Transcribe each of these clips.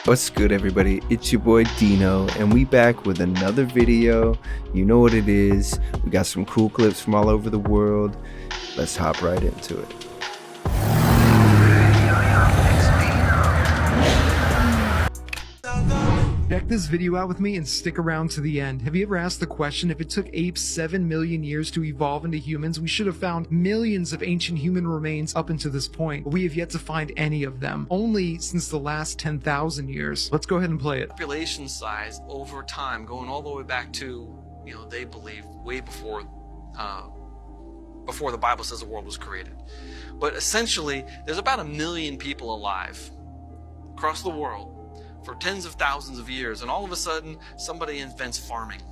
What's good, everybody? It's your boy DeeKnow, and we back with another video. You know what it is. We got some cool clips from all over the world. Let's hop right into it. Check this video out with me and stick around to the end. Have you ever asked the question, if it took apes 7 million years to evolve into humans, we should have found millions of ancient human remains up until this point, but we have yet to find any of them, only since the last 10,000 years. Let's go ahead and play it. Population size over time, going all the way back to, they believe way before the Bible says the world was created. But essentially, there's about 1 million people alive across the world for tens of thousands of years, and all of a sudden somebody invents farming,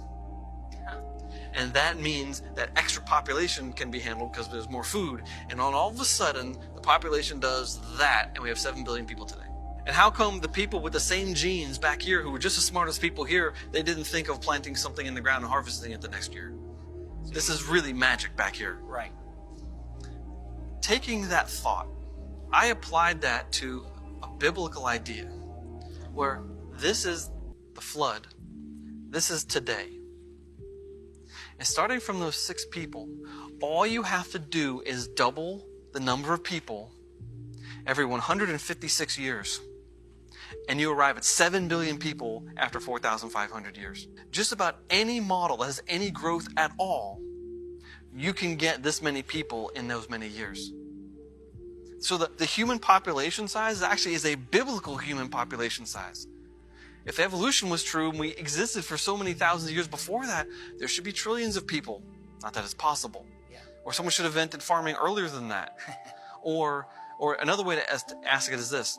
and that means that extra population can be handled because there's more food, and all of a sudden the population does that, and we have 7 billion people today. And how come the people with the same genes back here, who were just as smart as people here, they didn't think of planting something in the ground and harvesting it the next year? This is really magic back here. Right. Taking that thought, I applied that to a biblical idea where this is the flood, this is today. And starting from those 6 people, all you have to do is double the number of people every 156 years, and you arrive at 7 billion people after 4,500 years. Just about any model that has any growth at all, you can get this many people in those many years. So the human population size actually is a biblical human population size. If evolution was true and we existed for so many thousands of years before that, there should be trillions of people. Not that it's possible. Yeah. Or someone should have invented farming earlier than that. Or another way to ask it is this.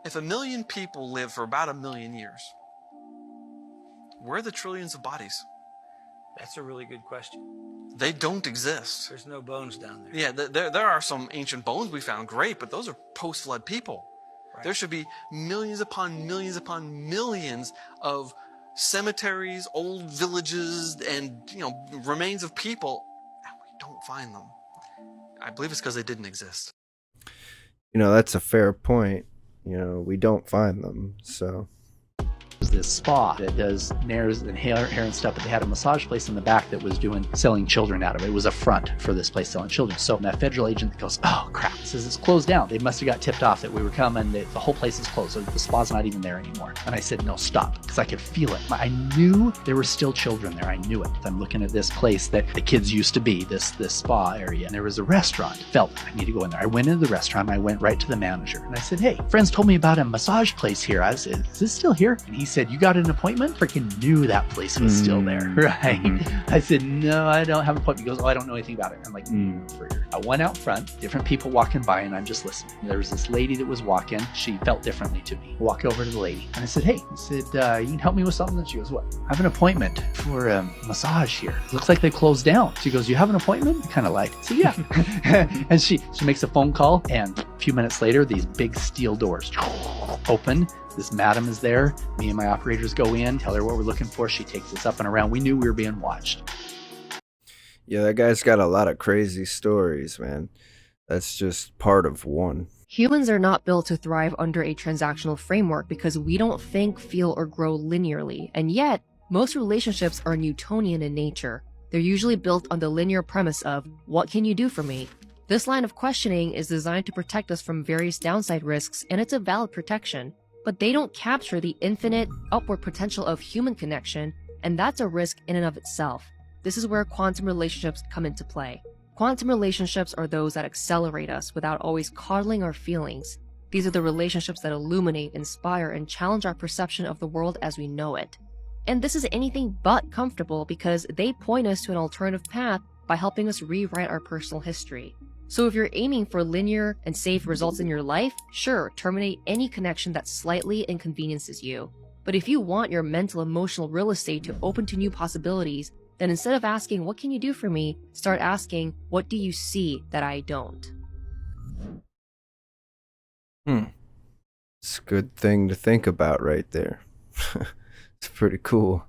If 1 million people live for about 1 million years, where are the trillions of bodies? That's a really good question. They don't exist. There's no bones down there. Yeah, there are some ancient bones we found, great, but those are post-flood people. Right. There should be millions upon millions upon millions of cemeteries, old villages, and remains of people, and we don't find them. I believe it's because they didn't exist. That's a fair point. We don't find them, so. This spa that does nails and hair and stuff, but they had a massage place in the back that was selling children out of it. It was a front for this place selling children. So that federal agent goes, oh crap, says it's closed down. They must have got tipped off that we were coming, that the whole place is closed, so the spa's not even there anymore. And I said, no, stop, because I could feel it. I knew there were still children there. I knew it. I'm looking at this place that the kids used to be, this spa area, and there was a restaurant. Felt I need to go in there. I went into the restaurant. I went right to the manager and I said, hey, friends told me about a massage place here. I said, is this still here? And he said, you got an appointment? Freaking knew that place was still there, right? I said, no, I don't have an appointment. He goes, oh, I don't know anything about it. I'm like, I went out front, different people walking by, and I'm just listening. There was this lady that was walking. She felt differently to me. I walk over to the lady and I said, hey, you can help me with something? And she goes, what? I have an appointment for a massage here. It looks like they closed down. She goes, you have an appointment? I kind of lied. So yeah. And she makes a phone call, and a few minutes later, these big steel doors open. This madam is there. Me and my operators go in, tell her what we're looking for. She takes us up and around. We knew we were being watched. Yeah, that guy's got a lot of crazy stories, man. That's just part of one. Humans are not built to thrive under a transactional framework because we don't think, feel, or grow linearly. And yet, most relationships are Newtonian in nature. They're usually built on the linear premise of, what can you do for me? This line of questioning is designed to protect us from various downside risks, and it's a valid protection. But they don't capture the infinite upward potential of human connection, and that's a risk in and of itself. This is where quantum relationships come into play. Quantum relationships are those that accelerate us without always coddling our feelings. These are the relationships that illuminate, inspire, and challenge our perception of the world as we know it. And this is anything but comfortable because they point us to an alternative path by helping us rewrite our personal history. So if you're aiming for linear and safe results in your life, sure, terminate any connection that slightly inconveniences you. But if you want your mental emotional real estate to open to new possibilities, then instead of asking, what can you do for me, start asking, what do you see that I don't? It's a good thing to think about right there. It's pretty cool.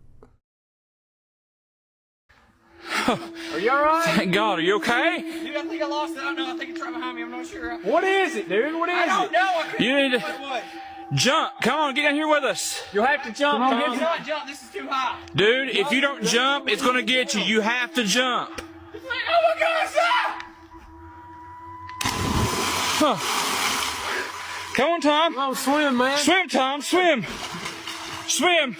Are you alright? Thank God. Are you okay? Dude, I think I lost it. I don't know. I think it's right behind me. I'm not sure. What is it, dude? What is it? I don't know. I couldn't You need figure to. out what it was. Jump! Come on, get down here with us. You'll have to jump, Come on, Tom. get You cannot jump. This is too high. Dude, if you don't jump, it's gonna get you. You have to jump. Oh my God, stop! Huh. Come on, Tom. Come on, swim, man. Swim, Tom. Swim. Swim.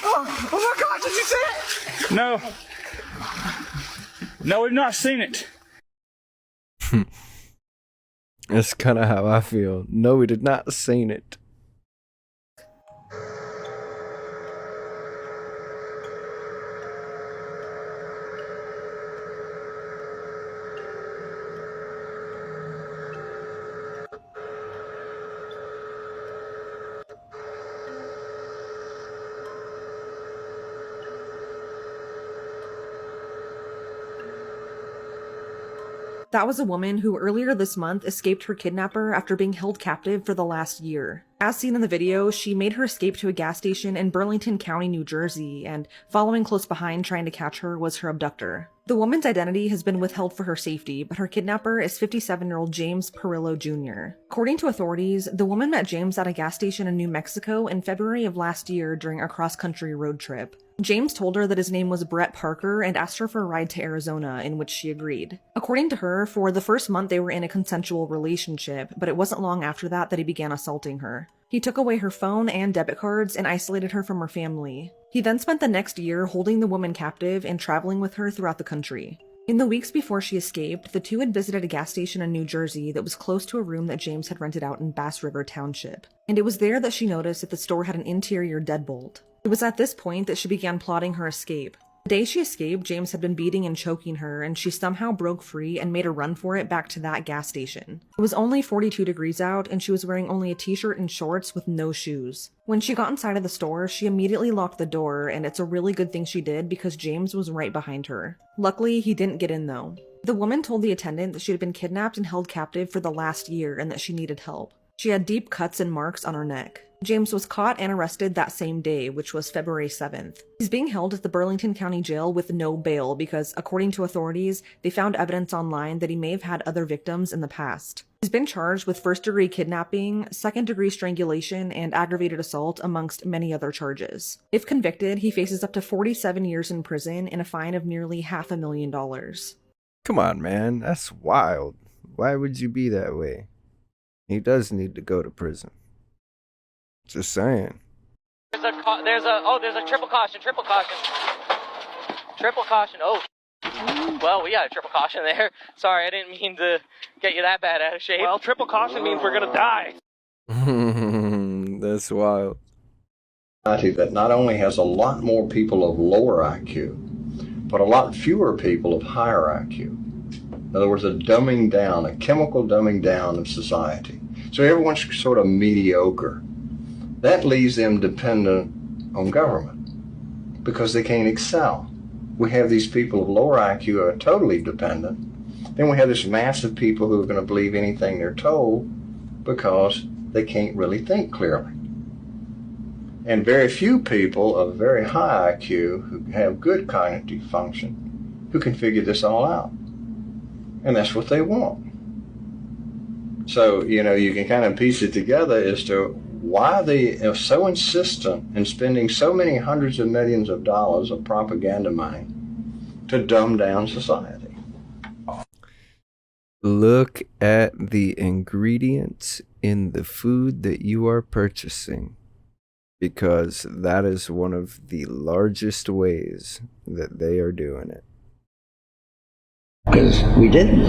Oh my God, did you see it? No. No, we've not seen it. That's kind of how I feel. No, we did not seen it. That was a woman who earlier this month escaped her kidnapper after being held captive for the last year. As seen in the video, she made her escape to a gas station in Burlington County, New Jersey, and following close behind trying to catch her was her abductor. The woman's identity has been withheld for her safety, but her kidnapper is 57-year-old James Perillo Jr. According to authorities, the woman met James at a gas station in New Mexico in February of last year during a cross-country road trip. James told her that his name was Brett Parker and asked her for a ride to Arizona, in which she agreed. According to her, for the first month they were in a consensual relationship, but it wasn't long after that he began assaulting her. He took away her phone and debit cards and isolated her from her family. He then spent the next year holding the woman captive and traveling with her throughout the country. In the weeks before she escaped, the two had visited a gas station in New Jersey that was close to a room that James had rented out in Bass River Township. And it was there that she noticed that the store had an interior deadbolt. It was at this point that she began plotting her escape. The day she escaped, James had been beating and choking her, and she somehow broke free and made a run for it back to that gas station. It was only 42 degrees out, and she was wearing only a t-shirt and shorts with no shoes. When she got inside of the store, she immediately locked the door, and it's a really good thing she did because James was right behind her. Luckily, he didn't get in though. The woman told the attendant that she had been kidnapped and held captive for the last year and that she needed help. She had deep cuts and marks on her neck. James was caught and arrested that same day, which was February 7th. He's being held at the Burlington County Jail with no bail because, according to authorities, they found evidence online that he may have had other victims in the past. He's been charged with first-degree kidnapping, second-degree strangulation, and aggravated assault, amongst many other charges. If convicted, he faces up to 47 years in prison and a fine of nearly $500,000. Come on, man. That's wild. Why would you be that way? He does need to go to prison. Just saying. There's a triple caution. Oh. Well, we got a triple caution there. Sorry, I didn't mean to get you that bad out of shape. Well, triple caution means we're gonna die. That's wild. That not only has a lot more people of lower IQ, but a lot fewer people of higher IQ. In other words, a dumbing down, a chemical dumbing down of society. So everyone's sort of mediocre. That leaves them dependent on government because they can't excel. We have these people of lower IQ who are totally dependent. Then we have this mass of people who are going to believe anything they're told because they can't really think clearly. And very few people of very high IQ who have good cognitive function who can figure this all out. And that's what they want. So, you can kind of piece it together as to why they are so insistent in spending so many hundreds of millions of dollars of propaganda money to dumb down society. Look at the ingredients in the food that you are purchasing, because that is one of the largest ways that they are doing it. Because we didn't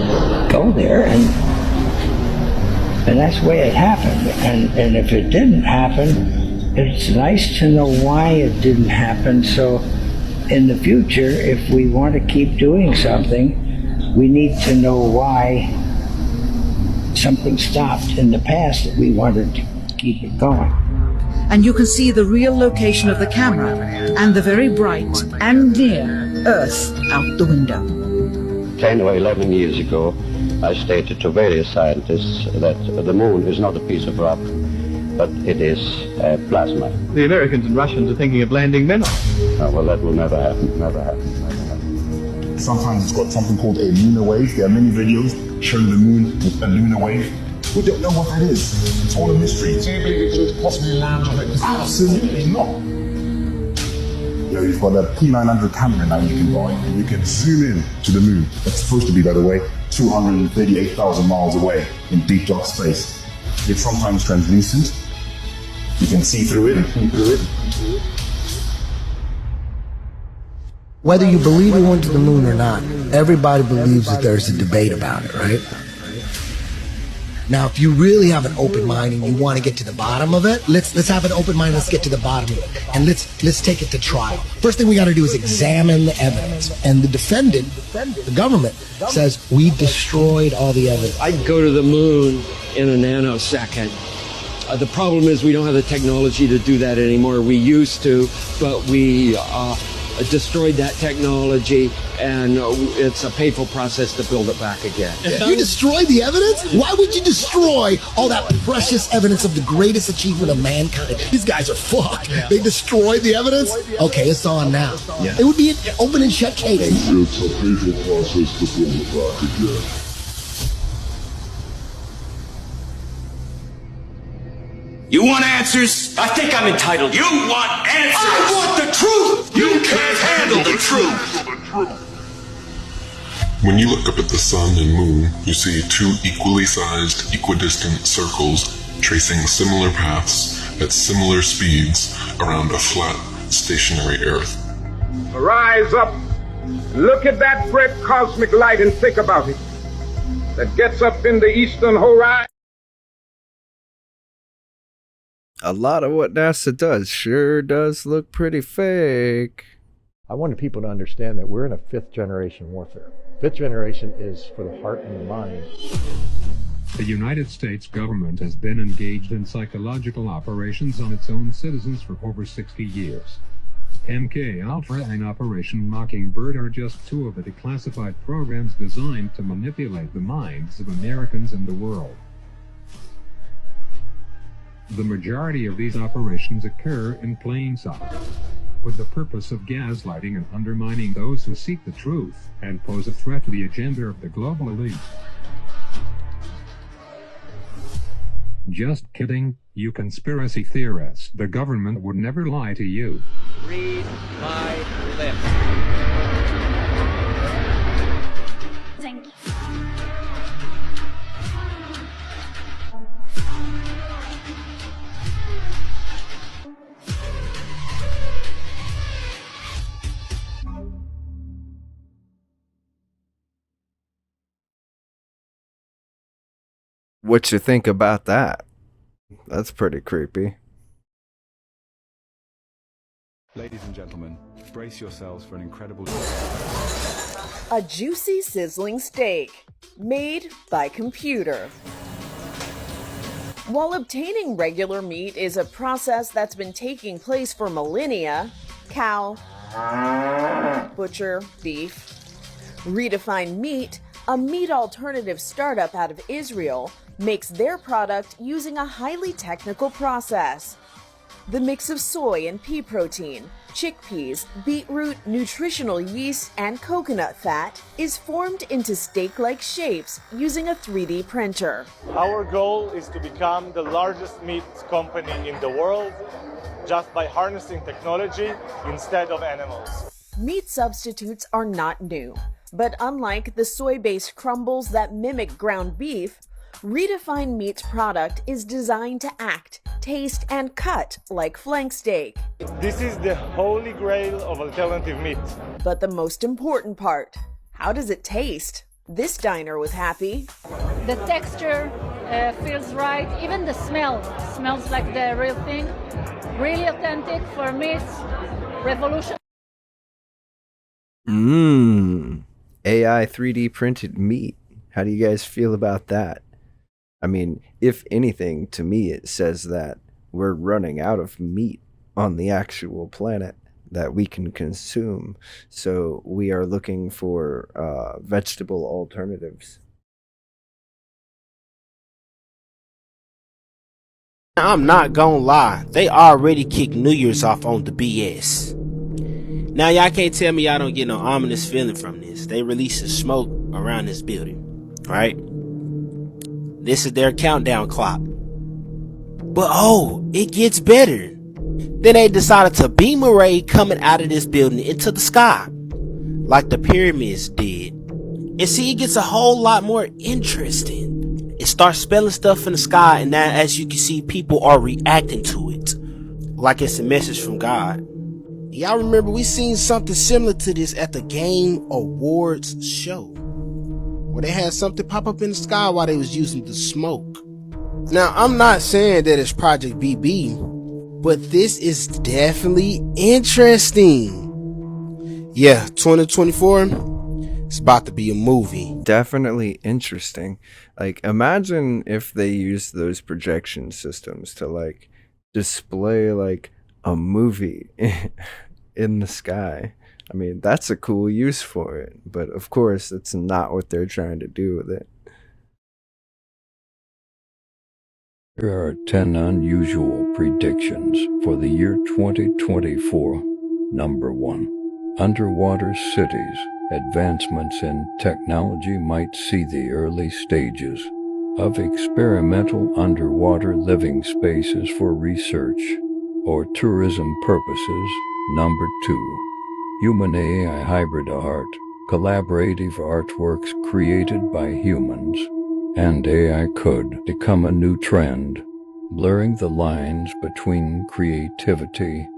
go there, and that's the way it happened. And if it didn't happen, it's nice to know why it didn't happen. So in the future, if we want to keep doing something, we need to know why something stopped in the past that we wanted to keep it going. And you can see the real location of the camera and the very bright and near Earth out the window. 10 or 11 years ago, I stated to various scientists that the moon is not a piece of rock, but it is plasma. The Americans and Russians are thinking of landing men. Well, that will never happen, never happen, never happen. Sometimes it's got something called a lunar wave. There are many videos showing the moon with a lunar wave. We don't know what that is. It's all a mystery. Do you believe it could possibly land on it? Absolutely not. You know, you've got a P900 camera now you can buy, and you can zoom in to the moon. That's supposed to be, by the way, 238,000 miles away in deep dark space. It's sometimes translucent. You can see through it. Whether you believe we went to the moon or not, everybody believes that there's a debate about it, right? Now, if you really have an open mind and you want to get to the bottom of it, let's have an open mind. Let's get to the bottom of it, and let's take it to trial. First thing we got to do is examine the evidence. And the defendant, the government, says we destroyed all the evidence. I'd go to the moon in a nanosecond. The problem is we don't have the technology to do that anymore. We used to, but we destroyed that technology, and it's a painful process to build it back again. You destroyed the evidence? Why would you destroy all that precious evidence of the greatest achievement of mankind? These guys are fucked. They destroyed the evidence? Okay, it's on now. It would be an open and shut case. It's a painful process to build it back again. You want answers? I think I'm entitled. You want answers? I want the truth! You can't handle the truth! When you look up at the sun and moon, you see two equally sized, equidistant circles tracing similar paths at similar speeds around a flat, stationary Earth. Rise up, look at that great cosmic light and think about it. That gets up in the eastern horizon. A lot of what NASA does sure does look pretty fake. I wanted people to understand that we're in a 5th generation warfare. 5th generation is for the heart and the mind. The United States government has been engaged in psychological operations on its own citizens for over 60 years. MK Ultra and Operation Mockingbird are just two of the declassified programs designed to manipulate the minds of Americans and the world. The majority of these operations occur in plain sight, with the purpose of gaslighting and undermining those who seek the truth and pose a threat to the agenda of the global elite. Just kidding, you conspiracy theorists. The government would never lie to you. Read my lips. Thank you. What you think about that? That's pretty creepy. Ladies and gentlemen, brace yourselves for an incredible... A juicy, sizzling steak, made by computer. While obtaining regular meat is a process that's been taking place for millennia, cow, butcher, beef, Redefined Meat, a meat alternative startup out of Israel, makes their product using a highly technical process. The mix of soy and pea protein, chickpeas, beetroot, nutritional yeast, and coconut fat is formed into steak-like shapes using a 3D printer. Our goal is to become the largest meat company in the world just by harnessing technology instead of animals. Meat substitutes are not new, but unlike the soy-based crumbles that mimic ground beef, Redefined Meat's product is designed to act, taste, and cut like flank steak. This is the holy grail of alternative meat. But the most important part, how does it taste? This diner was happy. The texture feels right. Even the smell smells like the real thing. Really authentic. For me, it's revolution. AI 3D printed meat. How do you guys feel about that? I mean, if anything, to me it says that we're running out of meat on the actual planet that we can consume. So we are looking for vegetable alternatives. I'm not gonna lie, they already kicked New Year's off on the BS. Now y'all can't tell me y'all don't get no ominous feeling from this. They releasing smoke around this building, right? This is their countdown clock. But oh, it gets better. Then they decided to beam a ray coming out of this building into the sky, like the pyramids did. And see, it gets a whole lot more interesting. It starts spelling stuff in the sky, and now as you can see, people are reacting to it like it's a message from God. Y'all remember we seen something similar to this at the Game Awards show, where they had something pop up in the sky while they was using the smoke. Now, I'm not saying that it's Project BB, but this is definitely interesting. Yeah, 2024, it's about to be a movie. Definitely interesting. Like, imagine if they used those projection systems to, like, display, like, a movie in the sky. I mean, that's a cool use for it. But, of course, that's not what they're trying to do with it. Here are 10 unusual predictions for the year 2024. Number 1. Underwater cities. Advancements in technology might see the early stages of experimental underwater living spaces for research or tourism purposes. Number 2. Human-AI hybrid art. Collaborative artworks created by humans and AI could become a new trend, blurring the lines between creativity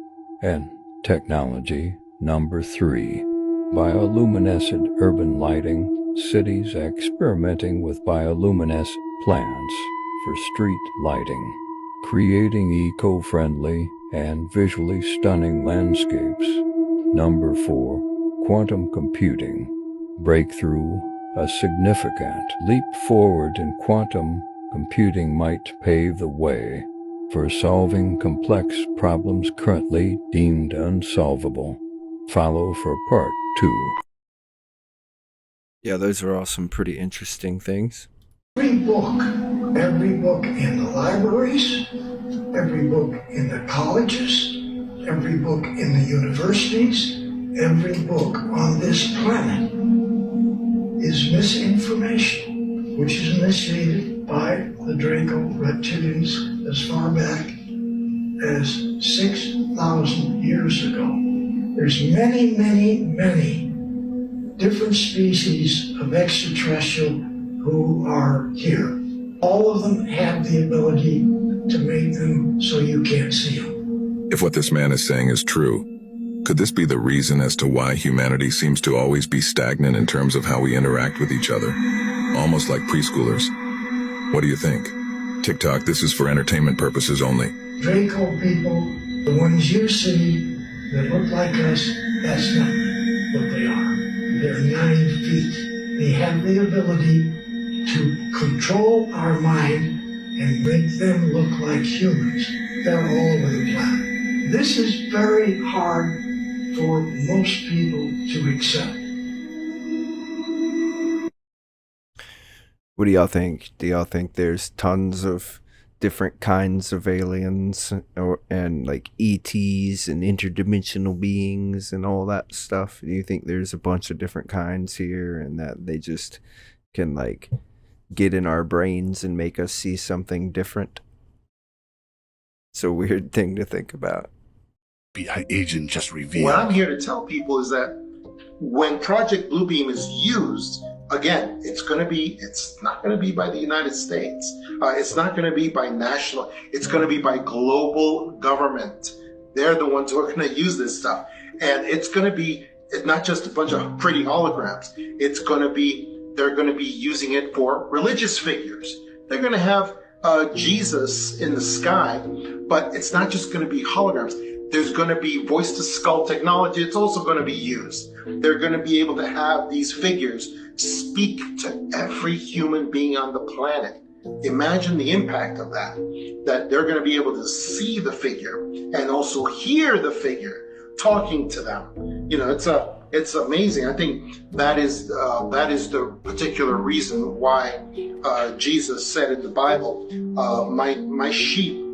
and technology. Number 3. Bioluminescent urban lighting. Cities experimenting with bioluminescent plants for street lighting, creating eco-friendly and visually stunning landscapes. Number 4. Quantum computing. Breakthrough. A significant leap forward in quantum computing might pave the way for solving complex problems currently deemed unsolvable. Follow for part 2. Yeah, those are all some pretty interesting things. Every book in the libraries, every book in the colleges, every book in the universities, every book on this planet is misinformation, which is initiated by the Draco Reptilians as far back as 6,000 years ago. There's many, many, many different species of extraterrestrial who are here. All of them have the ability to make them so you can't see them. If what this man is saying is true, could this be the reason as to why humanity seems to always be stagnant in terms of how we interact with each other? Almost like preschoolers. What do you think? TikTok, this is for entertainment purposes only. Draco people, the ones you see that look like us, that's not what they are. They're 9 feet. They have the ability to control our mind and make them look like humans. They're all over the planet. This is very hard for most people to accept. What do y'all think? Do y'all think there's tons of different kinds of aliens and like ETs and interdimensional beings and all that stuff? Do you think there's a bunch of different kinds here and that they just can like get in our brains and make us see something different? It's a weird thing to think about. Agent just revealed. What I'm here to tell people is that when Project Bluebeam is used, again, it's not going to be by the United States. It's not going to be by national. It's going to be by global government. They're the ones who are going to use this stuff. And it's going to be not just a bunch of pretty holograms. They're going to be using it for religious figures. They're going to have Jesus in the sky, but it's not just going to be holograms. There's going to be voice-to-skull technology. It's also going to be used. They're going to be able to have these figures speak to every human being on the planet. Imagine the impact of that they're going to be able to see the figure and also hear the figure talking to them. You know, it's amazing. I think that is the particular reason why Jesus said in the Bible, my sheep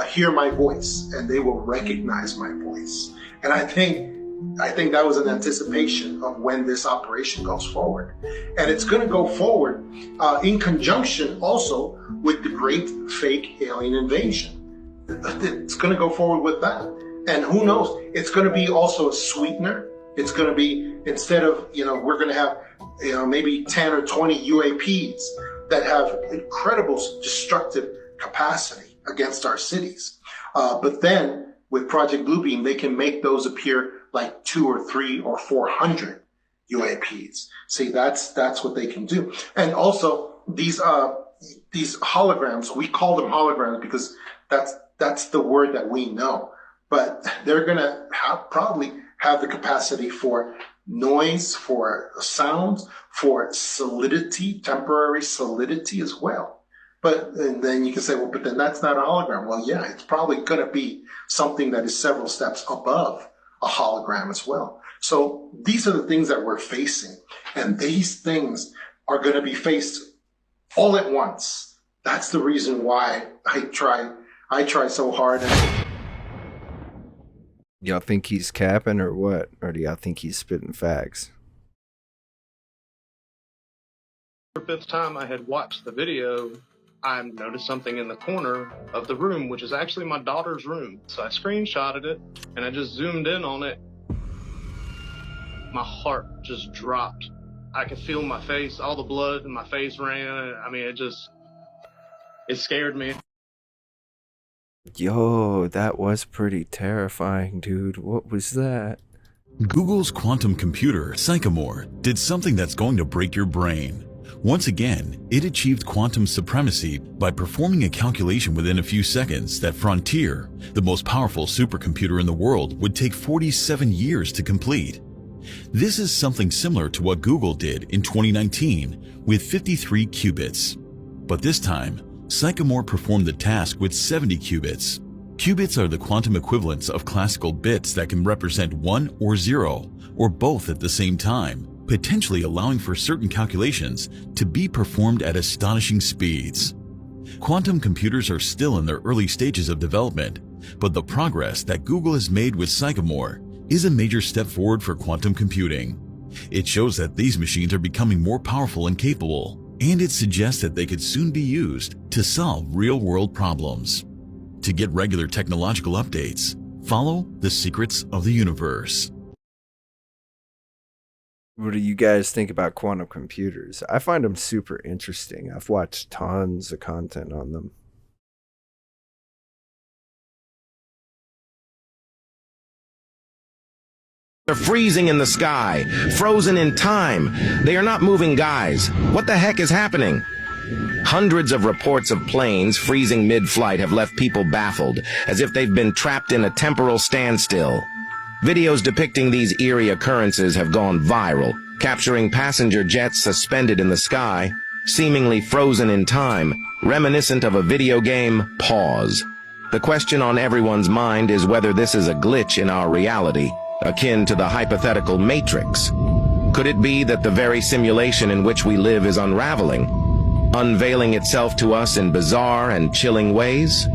hear my voice and they will recognize my voice. And I think I think that was an anticipation of when this operation goes forward. And it's going to go forward in conjunction also with the great fake alien invasion. It's going to go forward with that. And who knows, it's going to be also a sweetener. It's going to be, instead of, we're going to have, maybe 10 or 20 UAPs that have incredible destructive capacity against our cities. But then with Project Bluebeam, they can make those appear like 2 or 3 or 400 UAPs. See, that's what they can do. And also these holograms, we call them holograms because that's the word that we know. But they're going to probably have the capacity for noise, for sound, for solidity, temporary solidity as well. And then you can say, well, but then that's not a hologram. Well, yeah, it's probably going to be something that is several steps above a hologram as well. So these are the things that we're facing. And these things are going to be faced all at once. That's the reason why I try so hard. Y'all think he's capping or what? Or do y'all think he's spitting facts? The fifth time I had watched the video, I noticed something in the corner of the room, which is actually my daughter's room. So I screenshotted it and I just zoomed in on it. My heart just dropped. I could feel my face, all the blood in my face ran. I mean, it scared me. Yo, that was pretty terrifying, dude. What was that? Google's quantum computer, Sycamore, did something that's going to break your brain. Once again, it achieved quantum supremacy by performing a calculation within a few seconds that Frontier, the most powerful supercomputer in the world, would take 47 years to complete. This is something similar to what Google did in 2019 with 53 qubits. But this time, Sycamore performed the task with 70 qubits. Qubits are the quantum equivalents of classical bits that can represent 1 or 0, or both at the same time, potentially allowing for certain calculations to be performed at astonishing speeds. Quantum computers are still in their early stages of development, but the progress that Google has made with Sycamore is a major step forward for quantum computing. It shows that these machines are becoming more powerful and capable, and it suggests that they could soon be used to solve real-world problems. To get regular technological updates, follow The Secrets of the Universe. What do you guys think about quantum computers? I find them super interesting. I've watched tons of content on them. They're freezing in the sky, frozen in time. They are not moving, guys. What the heck is happening? Hundreds of reports of planes freezing mid-flight have left people baffled, as if they've been trapped in a temporal standstill. Videos depicting these eerie occurrences have gone viral, capturing passenger jets suspended in the sky, seemingly frozen in time, reminiscent of a video game Pause. The question on everyone's mind is whether this is a glitch in our reality, akin to the hypothetical Matrix. Could it be that the very simulation in which we live is unraveling, unveiling itself to us in bizarre and chilling ways?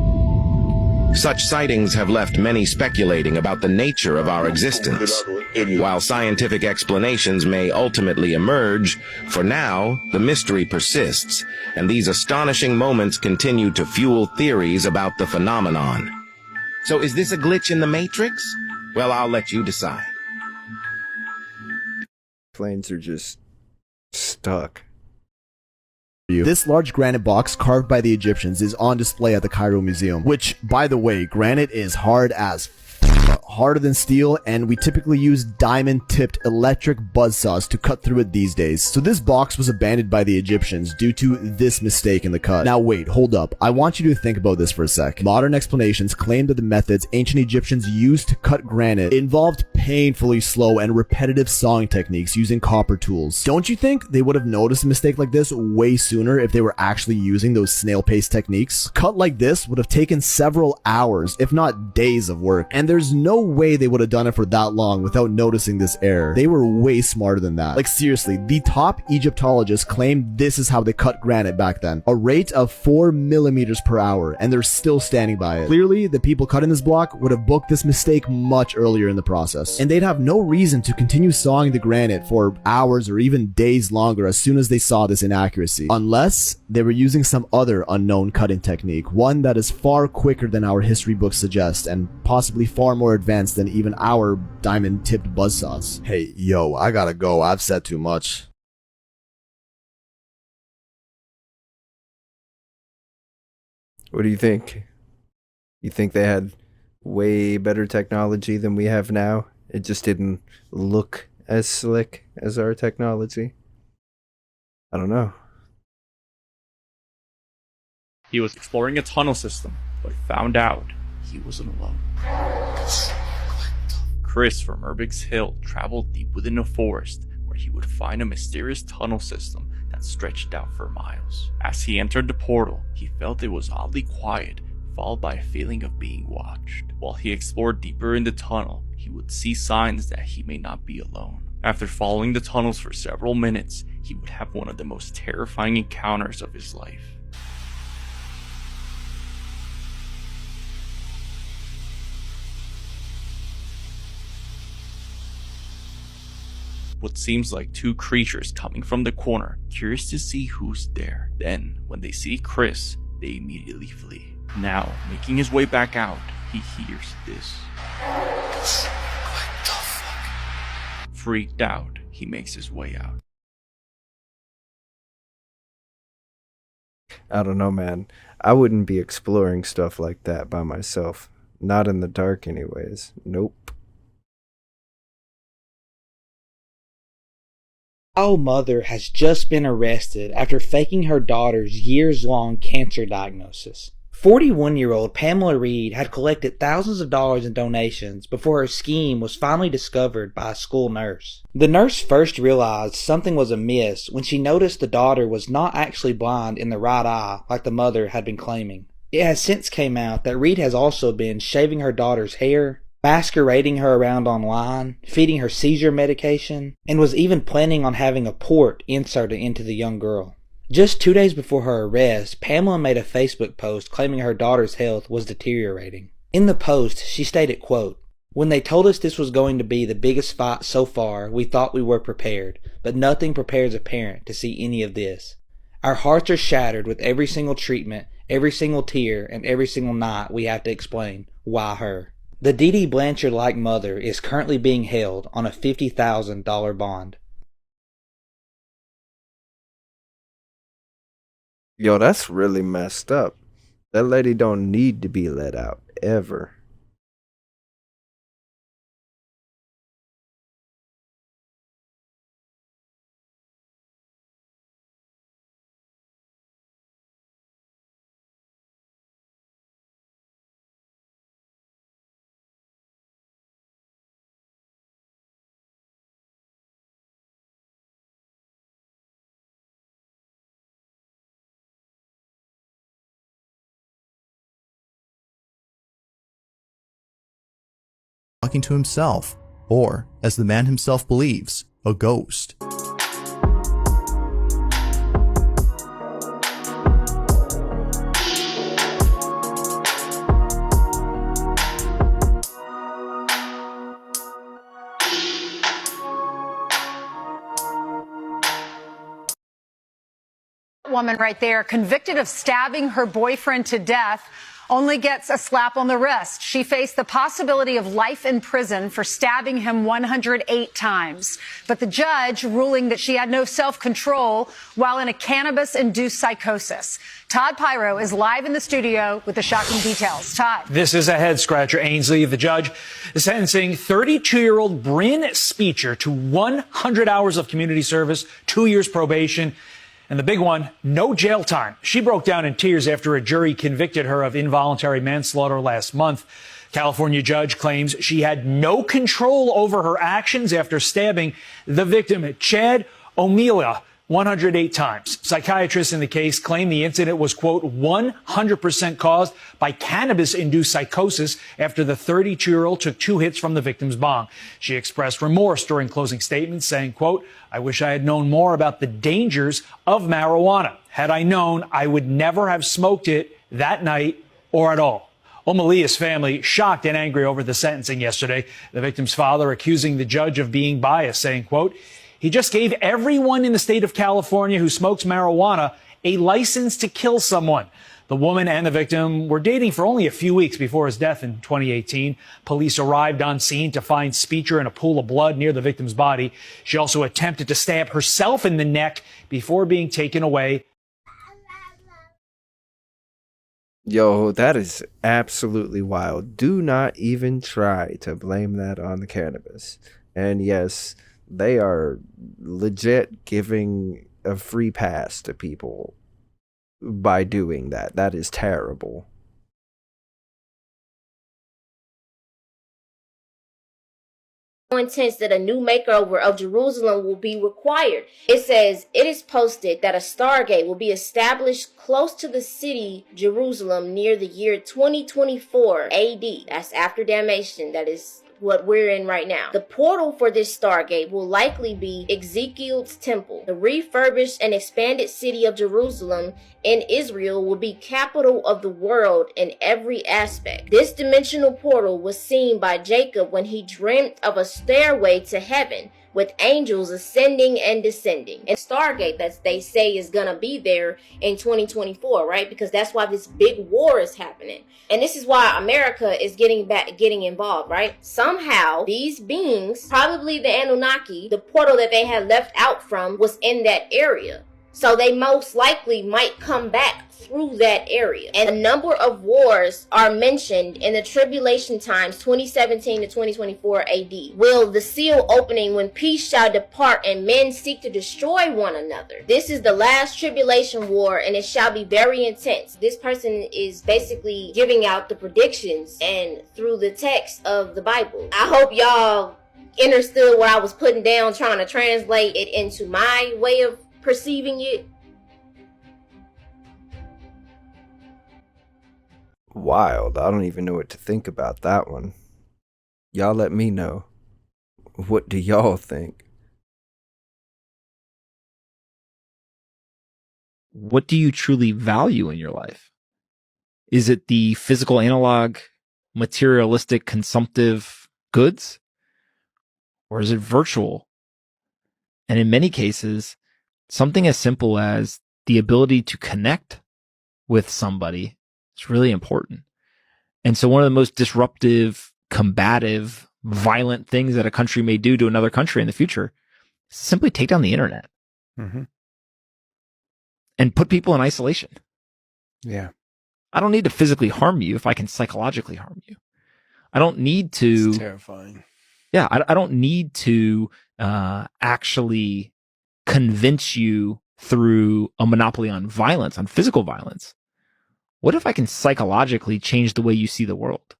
Such sightings have left many speculating about the nature of our existence. While scientific explanations may ultimately emerge, for now, the mystery persists, and these astonishing moments continue to fuel theories about the phenomenon. So is this a glitch in the Matrix? Well, I'll let you decide. Planes are just stuck. This large granite box carved by the Egyptians is on display at the Cairo Museum, which, by the way, granite is hard as harder than steel, and we typically use diamond-tipped electric buzzsaws to cut through it these days. So this box was abandoned by the Egyptians due to this mistake in the cut. Now wait, hold up. I want you to think about this for a sec. Modern explanations claim that the methods ancient Egyptians used to cut granite involved painfully slow and repetitive sawing techniques using copper tools. Don't you think they would have noticed a mistake like this way sooner if they were actually using those snail-paced techniques? A cut like this would have taken several hours, if not days of work, and there's no way they would have done it for that long without noticing this error. They were way smarter than that. Like seriously, the top Egyptologists claim this is how they cut granite back then. A rate of 4 millimeters per hour, and they're still standing by it. Clearly, the people cutting this block would have booked this mistake much earlier in the process. And they'd have no reason to continue sawing the granite for hours or even days longer as soon as they saw this inaccuracy. Unless they were using some other unknown cutting technique, one that is far quicker than our history books suggest, and possibly far more advanced than even our diamond-tipped buzzsaws. Hey, yo, I gotta go. I've said too much. What do you think? You think they had way better technology than we have now? It just didn't look as slick as our technology? I don't know. He was exploring a tunnel system, but found out he wasn't alone. Chris from Urbix Hill traveled deep within a forest where he would find a mysterious tunnel system that stretched out for miles. As he entered the portal, he felt it was oddly quiet, followed by a feeling of being watched. While he explored deeper in the tunnel, he would see signs that he may not be alone. After following the tunnels for several minutes, he would have one of the most terrifying encounters of his life. What seems like two creatures coming from the corner, curious to see who's there. Then, when they see Chris, they immediately flee. Now, making his way back out, he hears this. What the fuck? Freaked out, he makes his way out. I don't know, man. I wouldn't be exploring stuff like that by myself. Not in the dark anyways. Nope. Our mother has just been arrested after faking her daughter's years-long cancer diagnosis. 41-year-old Pamela Reed had collected thousands of dollars in donations before her scheme was finally discovered by a school nurse. The nurse first realized something was amiss when she noticed the daughter was not actually blind in the right eye like the mother had been claiming. It has since come out that Reed has also been shaving her daughter's hair, masquerading her around online, feeding her seizure medication, and was even planning on having a port inserted into the young girl. Just 2 days before her arrest, Pamela made a Facebook post claiming her daughter's health was deteriorating. In the post, she stated, quote, "When they told us this was going to be the biggest fight so far, we thought we were prepared, but nothing prepares a parent to see any of this. Our hearts are shattered with every single treatment, every single tear, and every single night we have to explain, why her?" The Dee Dee Blanchard-like mother is currently being held on a $50,000 bond. Yo, that's really messed up. That lady don't need to be let out, ever. Talking to himself, or, as the man himself believes, a ghost. Woman right there, convicted of stabbing her boyfriend to death, only gets a slap on the wrist. She faced the possibility of life in prison for stabbing him 108 times. But the judge ruling that she had no self-control while in a cannabis-induced psychosis. Todd Pyro is live in the studio with the shocking details. Todd. This is a head-scratcher, Ainsley. The judge is sentencing 32-year-old Bryn Speecher to 100 hours of community service, 2 years probation, and the big one, no jail time. She broke down in tears after a jury convicted her of involuntary manslaughter last month. California judge claims she had no control over her actions after stabbing the victim, Chad O'Meala, 108 times. Psychiatrists in the case claim the incident was, quote, 100% caused by cannabis-induced psychosis after the 32-year-old took 2 hits from the victim's bong. She expressed remorse during closing statements, saying, quote, I wish I had known more about the dangers of marijuana. Had I known, I would never have smoked it that night or at all. Omalia's family shocked and angry over the sentencing yesterday. The victim's father accusing the judge of being biased, saying, quote, he just gave everyone in the state of California who smokes marijuana a license to kill someone. The woman and the victim were dating for only a few weeks before his death in 2018. Police arrived on scene to find Speecher in a pool of blood near the victim's body. She also attempted to stab herself in the neck before being taken away. Yo, that is absolutely wild. Do not even try to blame that on the cannabis. And yes, they are legit giving a free pass to people by doing that. That is terrible. Intends that a new makeover of Jerusalem will be required. It says, it is posted that a Stargate will be established close to the city Jerusalem near the year 2024 AD. That's after damnation. That is what we're in right now. The portal for this Stargate will likely be Ezekiel's temple. The refurbished and expanded city of Jerusalem in Israel will be capital of the world in every aspect. This dimensional portal was seen by Jacob when he dreamt of a stairway to heaven with angels ascending and descending. And Stargate that they say is gonna be there in 2024, right? Because that's why this big war is happening. And this is why America is getting involved, right? Somehow, these beings, probably the Anunnaki, the portal that they had left out from was in that area. So they most likely might come back through that area. And a number of wars are mentioned in the tribulation times 2017 to 2024 AD. Will the seal opening when peace shall depart and men seek to destroy one another. This is the last tribulation war and it shall be very intense. This person is basically giving out the predictions and through the text of the Bible. I hope y'all understood what I was putting down, trying to translate it into my way of perceiving it. Wild. I don't even know what to think about that one. Y'all let me know. What do y'all think? What do you truly value in your life? Is it the physical analog, materialistic, consumptive goods? Or is it virtual? And in many cases, something as simple as the ability to connect with somebody is really important. And so one of the most disruptive, combative, violent things that a country may do to another country in the future is simply take down the internet and put people in isolation. Yeah. I don't need to physically harm you if I can psychologically harm you. I don't need to... It's terrifying. Yeah, I don't need to actually convince you through a monopoly on violence, on physical violence. What if I can psychologically change the way you see the world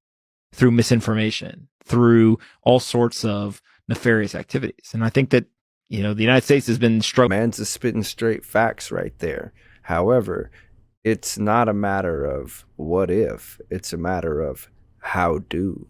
through misinformation, through all sorts of nefarious activities? And I think that, you know, the United States has been struggling. Man's just spitting straight facts right there. However, it's not a matter of what if, it's a matter of how do.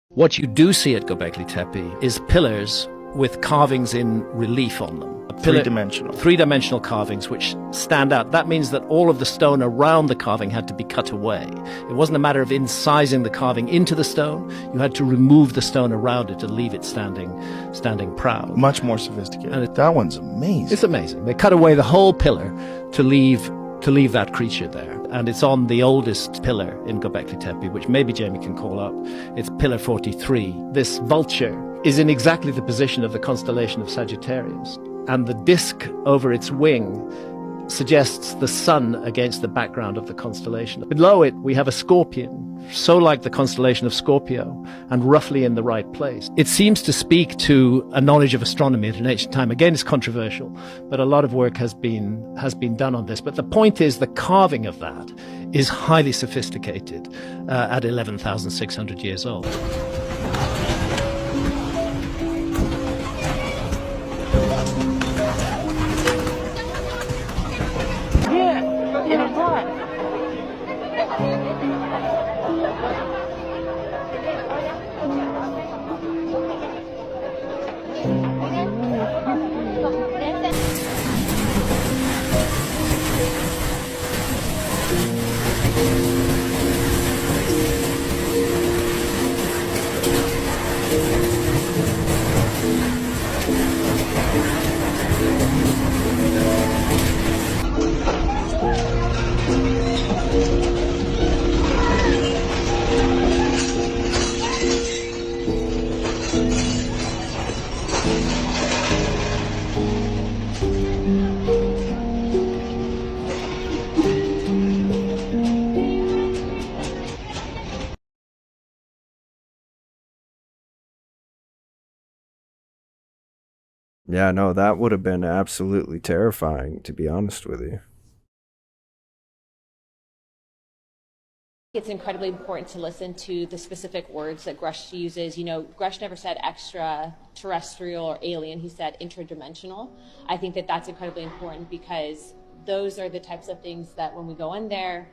What you do see at Göbekli Tepe is pillars with carvings in relief on them. Three-dimensional. Three-dimensional carvings which stand out. That means that all of the stone around the carving had to be cut away. It wasn't a matter of incising the carving into the stone. You had to remove the stone around it to leave it standing proud. Much more sophisticated. And that one's amazing. It's amazing. They cut away the whole pillar to leave that creature there. And it's on the oldest pillar in Göbekli Tepe, which maybe Jamie can call up. It's pillar 43. This vulture is in exactly the position of the constellation of Sagittarius. And the disk over its wing suggests the sun against the background of the constellation. Below it, we have a scorpion, so like the constellation of Scorpio, and roughly in the right place. It seems to speak to a knowledge of astronomy at an ancient time. Again, it's controversial, but a lot of work has been done on this. But the point is, the carving of that is highly sophisticated at 11,600 years old. Yeah, no, that would have been absolutely terrifying, to be honest with you. It's incredibly important to listen to the specific words that Grush uses. You know, Grush never said extraterrestrial or alien. He said interdimensional. I think that that's incredibly important because those are the types of things that when we go in there,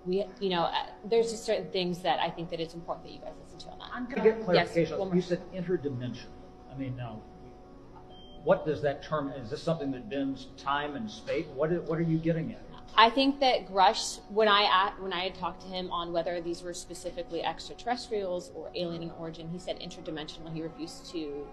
there's just certain things that I think that it's important that you guys listen to on that. I'm going to get clarification. Yes, you said interdimensional. I mean, now, what does that term, is this something that bends time and space? What are you getting at? I think that Grush, when I had talked to him on whether these were specifically extraterrestrials or alien in origin, he said interdimensional. He refused to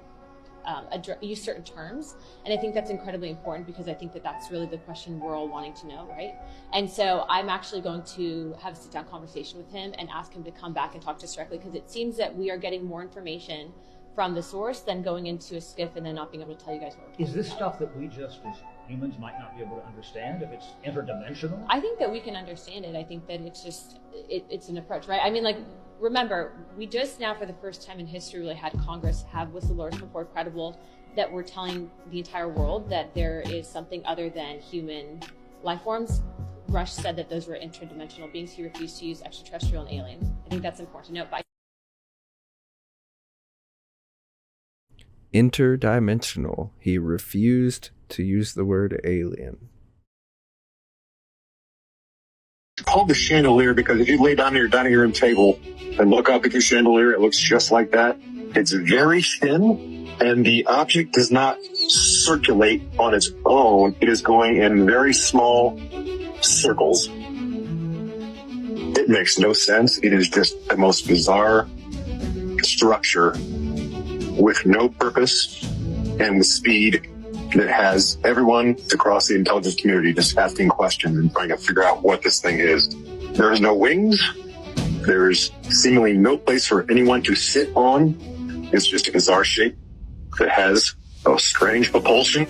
use certain terms. And I think that's incredibly important because I think that that's really the question we're all wanting to know, right? And so I'm actually going to have a sit-down conversation with him and ask him to come back and talk to us directly because it seems that we are getting more information from the source than going into a skiff and then not being able to tell you guys what we're talking Is this stuff that we just as humans might not be able to understand if it's interdimensional? I think that we can understand it. I think that it's just, it's an approach, right? I mean, like, remember, we just now for the first time in history really had Congress have whistleblowers report credible that we're telling the entire world that there is something other than human life forms. Rush said that those were interdimensional beings. He refused to use extraterrestrial and alien. I think that's important to note. But Interdimensional. He refused to use the word alien. It's called the chandelier because if you lay down on your dining room table and look up at the chandelier, it looks just like that. It's very thin, and the object does not circulate on its own. It is going in very small circles. It makes no sense. It is just the most bizarre structure with no purpose and with speed that has everyone across the intelligence community just asking questions and trying to figure out what this thing is. There is no wings. There's seemingly no place for anyone to sit on. It's just a bizarre shape that has a strange propulsion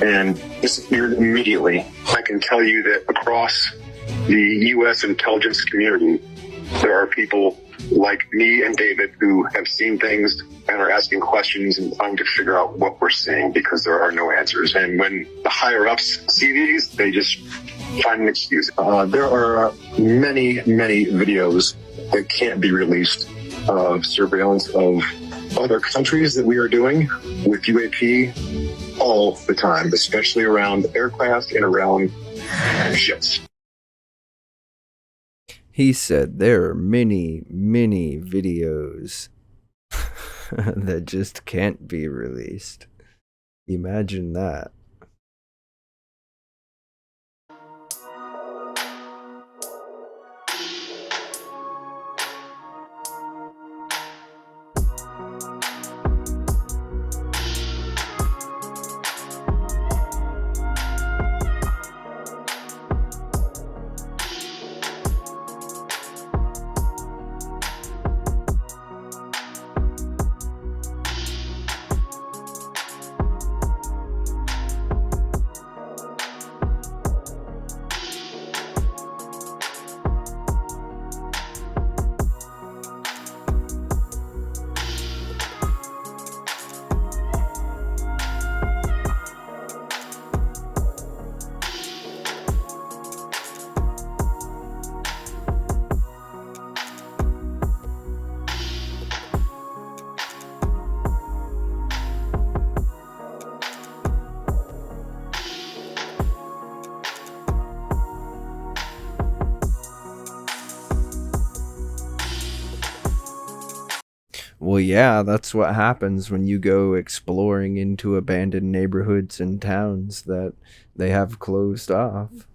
and disappeared immediately. I can tell you that across the U.S. intelligence community, there are people like me and David who have seen things and are asking questions and trying to figure out what we're seeing because there are no answers. And when the higher ups see these, they just find an excuse. There are many, many videos that can't be released of surveillance of other countries that we are doing with UAP all the time, especially around aircraft and around ships. He said there are many, many videos that just can't be released. Imagine that. Well, yeah, that's what happens when you go exploring into abandoned neighborhoods and towns that they have closed off.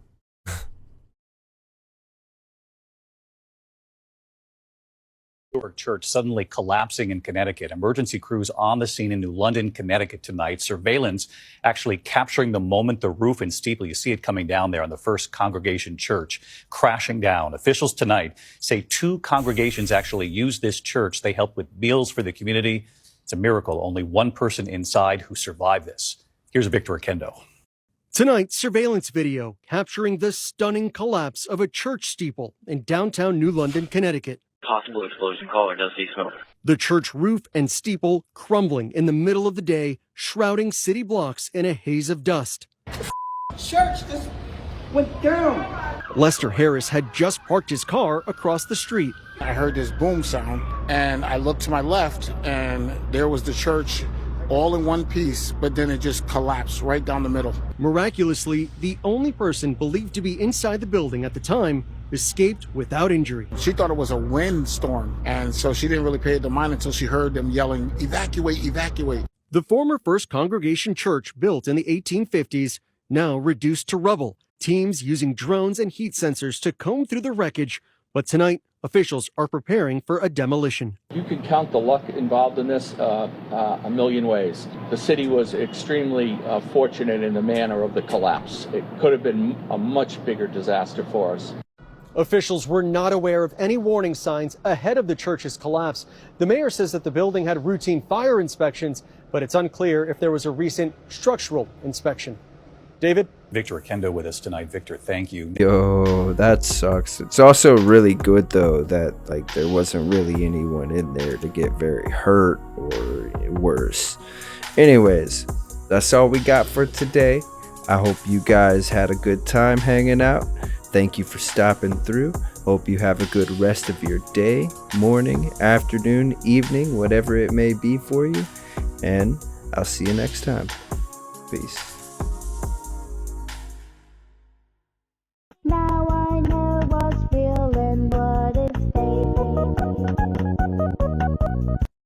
Church suddenly collapsing in Connecticut. Emergency crews on the scene in New London, Connecticut tonight. Surveillance actually capturing the moment the roof and steeple, you see it coming down there on the First Congregation Church, crashing down. Officials tonight say 2 congregations actually used this church. They helped with meals for the community. It's a miracle. Only 1 person inside who survived this. Here's Victor Akendo. Tonight, surveillance video capturing the stunning collapse of a church steeple in downtown New London, Connecticut. Possible explosion caller does see smoke. The church roof and steeple crumbling in the middle of the day, shrouding city blocks in a haze of dust. Church just went down. Lester Harris had just parked his car across the street. I heard this boom sound, and I looked to my left, and there was the church all in one piece, but then it just collapsed right down the middle. Miraculously, the only person believed to be inside the building at the time escaped without injury. She thought it was a windstorm, and so she didn't really pay it the mind until she heard them yelling, "Evacuate, evacuate." The former First Congregation Church, built in the 1850s, now reduced to rubble. Teams using drones and heat sensors to comb through the wreckage, but tonight, officials are preparing for a demolition. You can count the luck involved in this a million ways. The city was extremely fortunate in the manner of the collapse. It could have been a much bigger disaster for us. Officials were not aware of any warning signs ahead of the church's collapse. The mayor says that the building had routine fire inspections, but it's unclear if there was a recent structural inspection. David? Victor Akendo with us tonight. Victor, thank you. Yo, that sucks. It's also really good though that like there wasn't really anyone in there to get very hurt or worse. Anyways, that's all we got for today. I hope you guys had a good time hanging out. Thank you for stopping through. Hope you have a good rest of your day, morning, afternoon, evening, whatever it may be for you. And I'll see you next time. Peace.